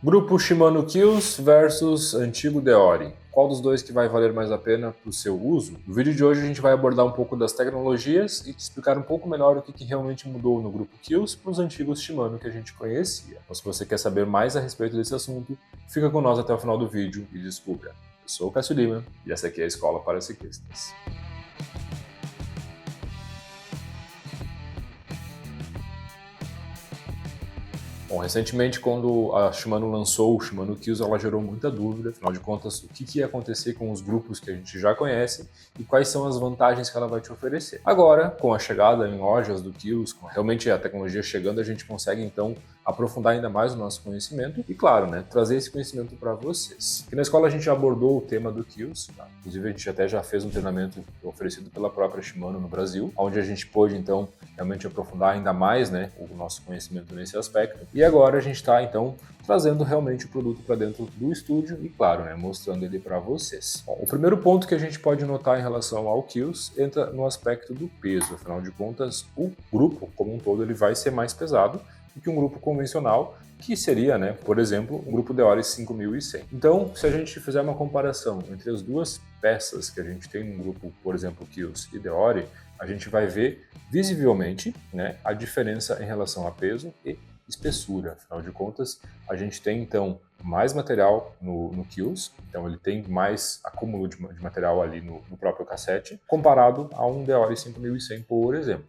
Grupo Shimano Kills versus antigo Deore. Qual dos dois que vai valer mais a pena para o seu uso? No vídeo de hoje a gente vai abordar um pouco das tecnologias e te explicar um pouco melhor o que realmente mudou no Grupo Kills para os antigos Shimano que a gente conhecia. Então, se você quer saber mais a respeito desse assunto, fica com nós até o final do vídeo e descubra. Eu sou o Cássio Lima e essa aqui é a Escola para Ciclistas. Bom, recentemente, quando a Shimano lançou o Shimano Kills, ela gerou muita dúvida, afinal de contas, o que ia acontecer com os grupos que a gente já conhece e quais são as vantagens que ela vai te oferecer. Agora, com a chegada em lojas do Kills, com realmente a tecnologia chegando, a gente consegue então aprofundar ainda mais o nosso conhecimento e, claro, trazer esse conhecimento para vocês. Aqui na escola a gente abordou o tema do Kills, tá? Inclusive a gente até já fez um treinamento oferecido pela própria Shimano no Brasil, onde a gente pôde então realmente aprofundar ainda mais o nosso conhecimento nesse aspecto. E agora a gente está então trazendo realmente o produto para dentro do estúdio e, claro, mostrando ele para vocês. Bom, o primeiro ponto que a gente pode notar em relação ao Kills entra no aspecto do peso. Afinal de contas, o grupo como um todo ele vai ser mais pesado do que um grupo convencional, que seria, por exemplo, um grupo Deore 5100. Então, se a gente fizer uma comparação entre as duas peças que a gente tem no grupo, por exemplo, Kills e Deore, a gente vai ver visivelmente a diferença em relação a peso e espessura. Afinal de contas, a gente tem então mais material no Kills, então ele tem mais acúmulo de material ali no próprio cassete, comparado a um Deore 5100, por exemplo.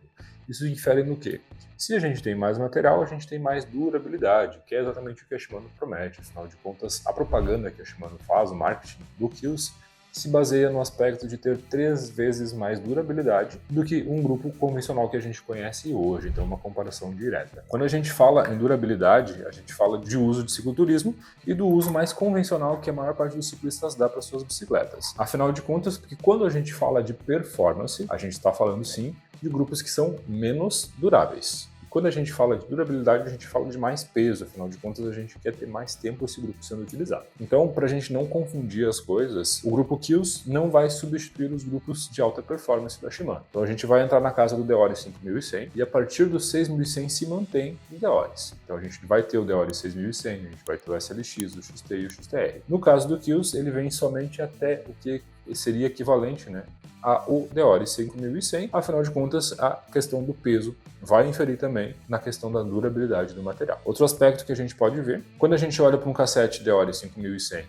Isso infere no quê? Se a gente tem mais material, a gente tem mais durabilidade, que é exatamente o que a Shimano promete. Afinal de contas, a propaganda que a Shimano faz, o marketing do Kills, se baseia no aspecto de ter 3 vezes mais durabilidade do que um grupo convencional que a gente conhece hoje, então uma comparação direta. Quando a gente fala em durabilidade, a gente fala de uso de cicloturismo e do uso mais convencional que a maior parte dos ciclistas dá para suas bicicletas. Afinal de contas, porque quando a gente fala de performance, a gente está falando sim de grupos que são menos duráveis. Quando a gente fala de durabilidade, a gente fala de mais peso, afinal de contas a gente quer ter mais tempo esse grupo sendo utilizado. Então, para a gente não confundir as coisas, o grupo Kills não vai substituir os grupos de alta performance da Shimano. Então a gente vai entrar na casa do Deore 5100 e a partir do 6100 se mantém em Deores. Então a gente vai ter o Deore 6100, a gente vai ter o SLX, o XT e o XTR. No caso do Kills, ele vem somente até o que seria equivalente ao Deore 5100, afinal de contas a questão do peso vai inferir também na questão da durabilidade do material. Outro aspecto que a gente pode ver, quando a gente olha para um cassete Deore 5100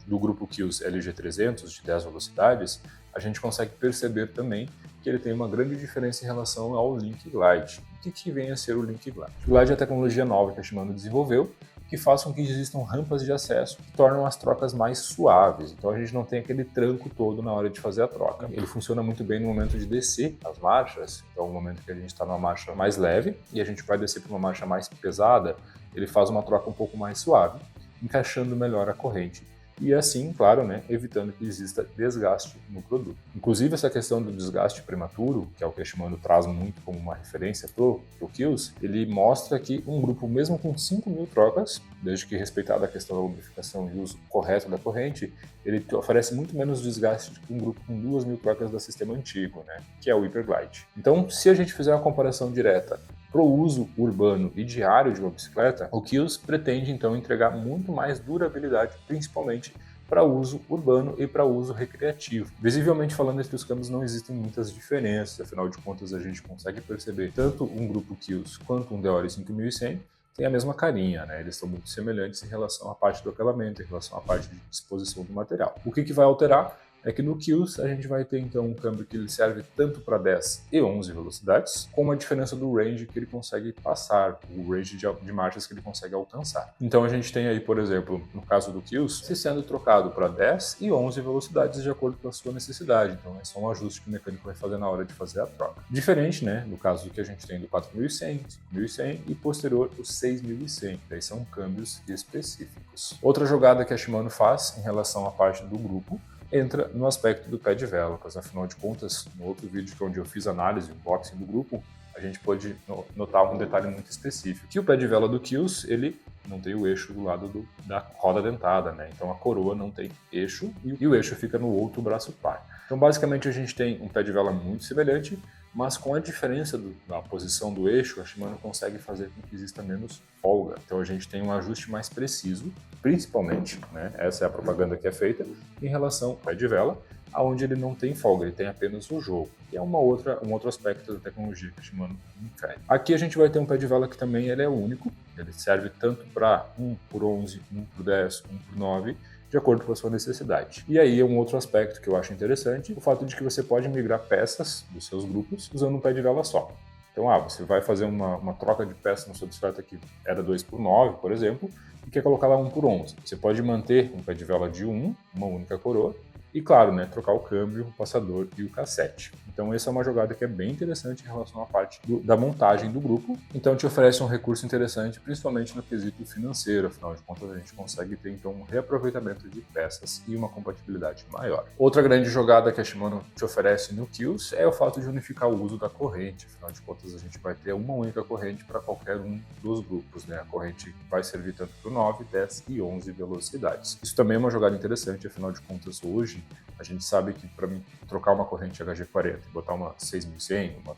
do grupo Kills LG300 de 10 velocidades, a gente consegue perceber também que ele tem uma grande diferença em relação ao Link Glide. O que vem a ser o Link Glide? O Glide é a tecnologia nova que a Shimano desenvolveu, que faz com que existam rampas de acesso que tornam as trocas mais suaves. Então a gente não tem aquele tranco todo na hora de fazer a troca. Ele funciona muito bem no momento de descer as marchas, então no momento que a gente está numa marcha mais leve e a gente vai descer para uma marcha mais pesada, ele faz uma troca um pouco mais suave, encaixando melhor a corrente. E assim, claro, evitando que exista desgaste no produto. Inclusive, essa questão do desgaste prematuro, que é o que a Shimano traz muito como uma referência pro Kills, ele mostra que um grupo, mesmo com 5.000 trocas, desde que respeitada a questão da lubrificação e uso correto da corrente, ele oferece muito menos desgaste que um grupo com 2.000 trocas do sistema antigo, que é o Hyperglide. Então, se a gente fizer uma comparação direta para o uso urbano e diário de uma bicicleta, o Kills pretende então entregar muito mais durabilidade, principalmente para uso urbano e para uso recreativo. Visivelmente falando, entre os câmbios não existem muitas diferenças, afinal de contas a gente consegue perceber tanto um grupo Kills quanto um Deore 5100 tem a mesma carinha, eles são muito semelhantes em relação à parte do acabamento, em relação à parte de disposição do material. O que vai alterar é que no Kills a gente vai ter então um câmbio que ele serve tanto para 10 e 11 velocidades, com a diferença do range que ele consegue passar, o range de marchas que ele consegue alcançar. Então a gente tem aí, por exemplo, no caso do Kills, se sendo trocado para 10 e 11 velocidades de acordo com a sua necessidade. Então é só um ajuste que o mecânico vai fazer na hora de fazer a troca. Diferente, no caso do que a gente tem do 4100, 5100 e posterior o 6100, daí são câmbios específicos. Outra jogada que a Shimano faz em relação à parte do grupo entra no aspecto do pé de vela, pois afinal de contas, no outro vídeo onde eu fiz análise, unboxing do grupo, a gente pode notar um detalhe muito específico, que o pé de vela do Kills, ele não tem o eixo do lado da roda dentada, então a coroa não tem eixo e o eixo fica no outro braço par. Então basicamente a gente tem um pé de vela muito semelhante, mas com a diferença da posição do eixo, a Shimano consegue fazer com que exista menos folga. Então a gente tem um ajuste mais preciso, principalmente, né, essa é a propaganda que é feita, em relação ao pé de vela, onde ele não tem folga, ele tem apenas o jogo, que é um outro aspecto da tecnologia que a Shimano oferece. Aqui a gente vai ter um pé de vela que também ele é único, ele serve tanto para 1x11, 1x10, 1x9, de acordo com a sua necessidade. E aí é um outro aspecto que eu acho interessante, o fato de que você pode migrar peças dos seus grupos usando um pé de vela só. Então, você vai fazer uma troca de peça na sua bicicleta que era 2x9, por exemplo, e quer colocar lá 1x11. Você pode manter um pé de vela de 1, uma única coroa, e claro, né, trocar o câmbio, o passador e o cassete. Então essa é uma jogada que é bem interessante em relação à parte da montagem do grupo. Então te oferece um recurso interessante, principalmente no quesito financeiro, afinal de contas a gente consegue ter então um reaproveitamento de peças e uma compatibilidade maior. Outra grande jogada que a Shimano te oferece no Kills é o fato de unificar o uso da corrente, afinal de contas a gente vai ter uma única corrente para qualquer um dos grupos, né? A corrente vai servir tanto para 9, 10 e 11 velocidades. Isso também é uma jogada interessante, afinal de contas hoje a gente sabe que para mim trocar uma corrente HG40 e botar uma 6100, uma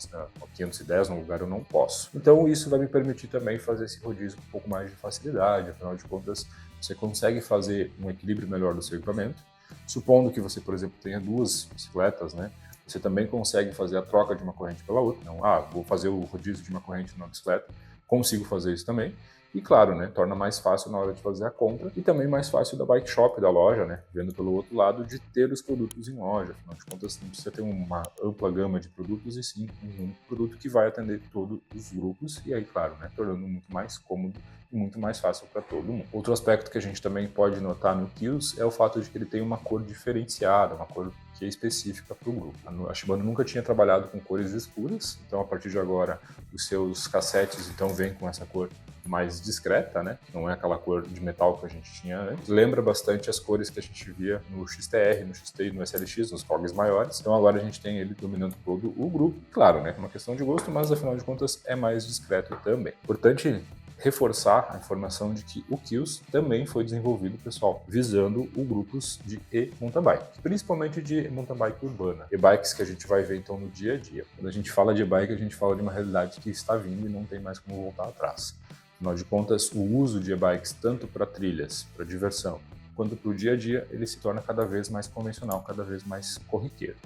510 no lugar eu não posso. Então isso vai me permitir também fazer esse rodízio com um pouco mais de facilidade, afinal de contas você consegue fazer um equilíbrio melhor do seu equipamento. Supondo que você, por exemplo, tenha duas bicicletas, né? Você também consegue fazer a troca de uma corrente pela outra. Então, vou fazer o rodízio de uma corrente na bicicleta, consigo fazer isso também. E claro, né, torna mais fácil na hora de fazer a compra e também mais fácil da bike shop da loja, né, vendo pelo outro lado, de ter os produtos em loja. Afinal de contas, não precisa ter uma ampla gama de produtos e sim um único produto que vai atender todos os grupos e aí, claro, né, tornando muito mais cômodo e muito mais fácil para todo mundo. Outro aspecto que a gente também pode notar no Kills é o fato de que ele tem uma cor diferenciada, uma cor que é específica para o grupo. A Shimano nunca tinha trabalhado com cores escuras, então a partir de agora os seus cassetes então vêm com essa cor mais discreta, né? Não é aquela cor de metal que a gente tinha antes. Lembra bastante as cores que a gente via no XTR, no XT e no SLX, nos fogs maiores. Então agora a gente tem ele dominando todo o grupo. Claro, né? É uma questão de gosto, mas afinal de contas é mais discreto também. Importante reforçar a informação de que o Kills também foi desenvolvido, pessoal, visando o grupos de e-mountain bike, principalmente de mountain bike urbana, e-bikes que a gente vai ver então no dia a dia. Quando a gente fala de bike, a gente fala de uma realidade que está vindo e não tem mais como voltar atrás. Afinal de contas, o uso de e-bikes tanto para trilhas, para diversão, quanto para o dia a dia, ele se torna cada vez mais convencional, cada vez mais corriqueiro.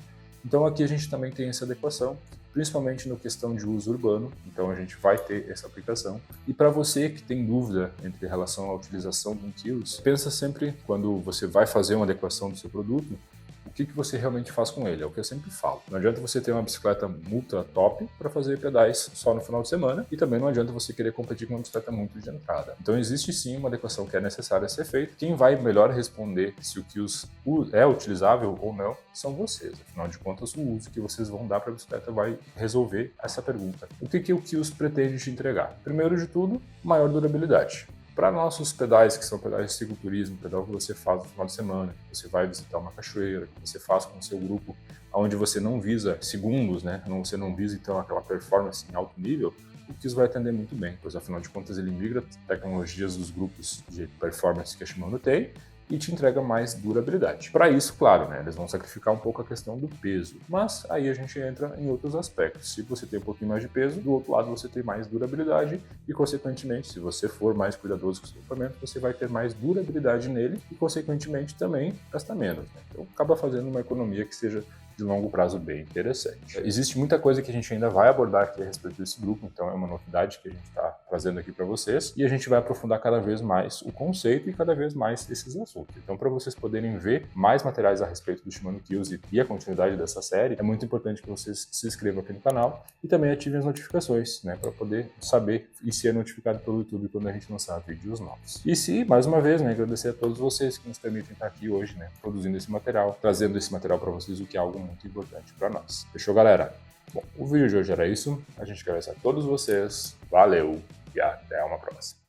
Então aqui a gente também tem essa adequação, principalmente na questão de uso urbano, então a gente vai ter essa aplicação. E para você que tem dúvida entre relação à utilização de um Kills, pensa sempre, quando você vai fazer uma adequação do seu produto, o que você realmente faz com ele, é o que eu sempre falo. Não adianta você ter uma bicicleta ultra top para fazer pedais só no final de semana e também não adianta você querer competir com uma bicicleta muito de entrada. Então existe sim uma adequação que é necessária ser feita. Quem vai melhor responder se o Kills é utilizável ou não são vocês. Afinal de contas, o uso que vocês vão dar para a bicicleta vai resolver essa pergunta. O que o Kills pretende te entregar? Primeiro de tudo, maior durabilidade. Para nossos pedais, que são pedais de cicloturismo, pedal que você faz no final de semana, que você vai visitar uma cachoeira, que você faz com o seu grupo, onde você não visa segundos, né? Você não visa então aquela performance em alto nível, o Kills vai atender muito bem, pois afinal de contas ele migra tecnologias dos grupos de performance que a Shimano tem e te entrega mais durabilidade. Para isso, claro, né, eles vão sacrificar um pouco a questão do peso, mas aí a gente entra em outros aspectos. Se você tem um pouquinho mais de peso, do outro lado você tem mais durabilidade e, consequentemente, se você for mais cuidadoso com o seu equipamento, você vai ter mais durabilidade nele e, consequentemente, também gasta menos. Né? Então, acaba fazendo uma economia que seja de longo prazo bem interessante. Existe muita coisa que a gente ainda vai abordar aqui a respeito desse grupo, então é uma novidade que a gente está trazendo aqui para vocês e a gente vai aprofundar cada vez mais o conceito e cada vez mais esses assuntos. Então, para vocês poderem ver mais materiais a respeito do Shimano Kills e a continuidade dessa série, é muito importante que vocês se inscrevam aqui no canal e também ativem as notificações, né, para poder saber e ser notificado pelo YouTube quando a gente lançar vídeos novos. E se, mais uma vez, né, agradecer a todos vocês que nos permitem estar aqui hoje, né, produzindo esse material, trazendo esse material para vocês, o que é algo muito importante para nós. Fechou, galera? Bom, o vídeo de hoje era isso. A gente agradece a todos vocês. Valeu e até uma próxima.